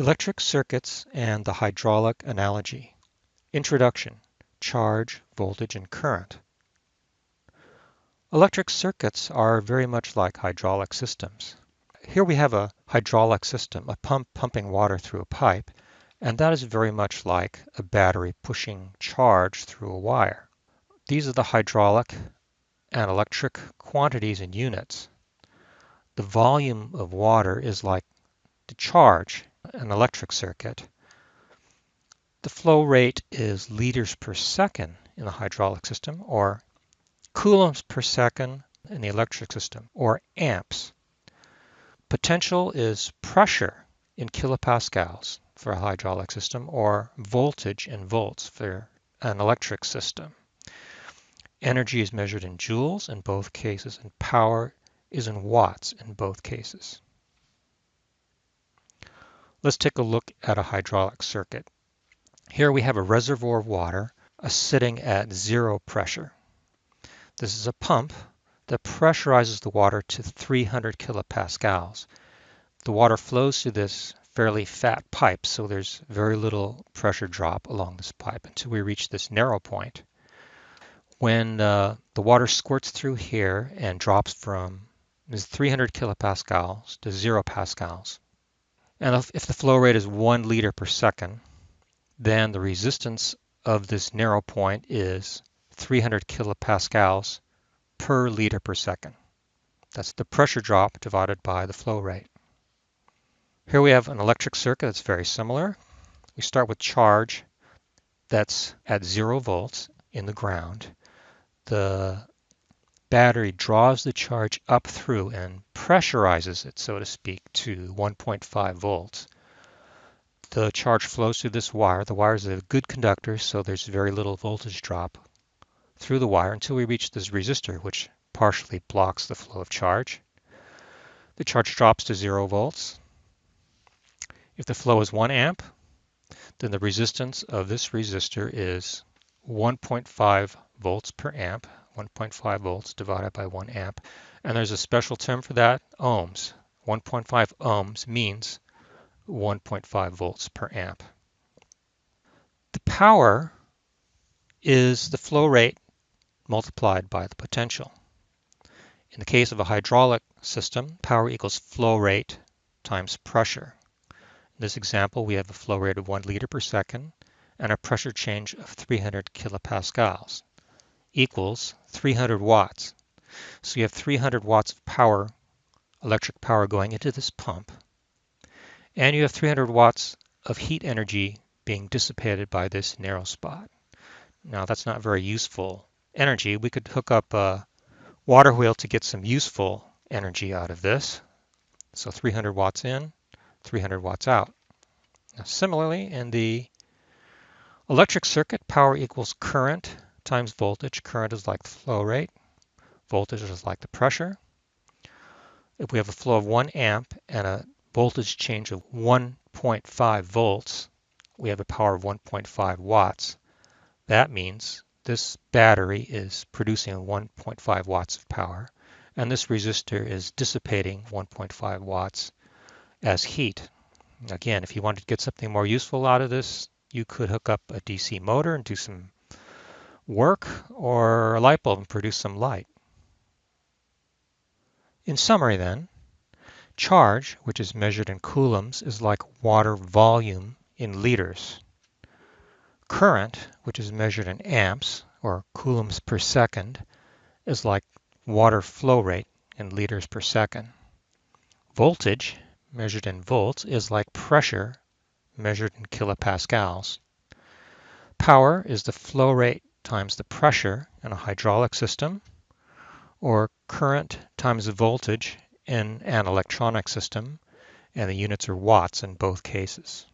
Electric circuits and the hydraulic analogy. Introduction: charge, voltage, and current. Electric circuits are very much like hydraulic systems. Here we have a hydraulic system, a pump pumping water through a pipe, and that is very much like a battery pushing charge through a wire. These are the hydraulic and electric quantities in units. The volume of water is like the charge in an electric circuit. The flow rate is liters per second in the hydraulic system, or coulombs per second in the electric system, or amps. Potential is pressure in kilopascals for a hydraulic system, or voltage in volts for an electric system. Energy is measured in joules in both cases, and power is in watts in both cases. Let's take a look at a hydraulic circuit. Here we have a reservoir of water sitting at zero pressure. This is a pump that pressurizes the water to 300 kilopascals. The water flows through this fairly fat pipe, so there's very little pressure drop along this pipe until we reach this narrow point. When the water squirts through here and drops from 300 kilopascals to 0 pascals, and if the flow rate is 1 liter per second, then the resistance of this narrow point is 300 kilopascals per liter per second. That's the pressure drop divided by the flow rate. Here we have an electric circuit that's very similar. We start with charge that's at 0 volts in the ground. The battery draws the charge up through and pressurizes it, so to speak, to 1.5 volts. The charge flows through this wire. The wire is a good conductor, so there's very little voltage drop through the wire until we reach this resistor, which partially blocks the flow of charge. The charge drops to 0 volts. If the flow is 1 amp, then the resistance of this resistor is 1.5 volts per amp, 1.5 volts divided by 1 amp. And there's a special term for that, ohms. 1.5 ohms means 1.5 volts per amp. The power is the flow rate multiplied by the potential. In the case of a hydraulic system, power equals flow rate times pressure. In this example, we have a flow rate of 1 liter per second and a pressure change of 300 kilopascals equals 300 watts. So you have 300 watts of power, electric power going into this pump, and you have 300 watts of heat energy being dissipated by this narrow spot. Now that's not very useful energy. We could hook up a water wheel to get some useful energy out of this. So 300 watts in, 300 watts out. Now, similarly, in the electric circuit, power equals current times voltage. Current is like the flow rate. Voltage is like the pressure. If we have a flow of 1 amp and a voltage change of 1.5 volts, we have a power of 1.5 watts. That means this battery is producing 1.5 watts of power, and this resistor is dissipating 1.5 watts as heat. Again, if you wanted to get something more useful out of this, you could hook up a DC motor and do some work, or a light bulb and produce some light. In summary then, charge, which is measured in coulombs, is like water volume in liters. Current, which is measured in amps, or coulombs per second, is like water flow rate in liters per second. Voltage, measured in volts, is like pressure measured in kilopascals. Power is the flow rate times the pressure in a hydraulic system, or current times the voltage in an electronic system, and the units are watts in both cases.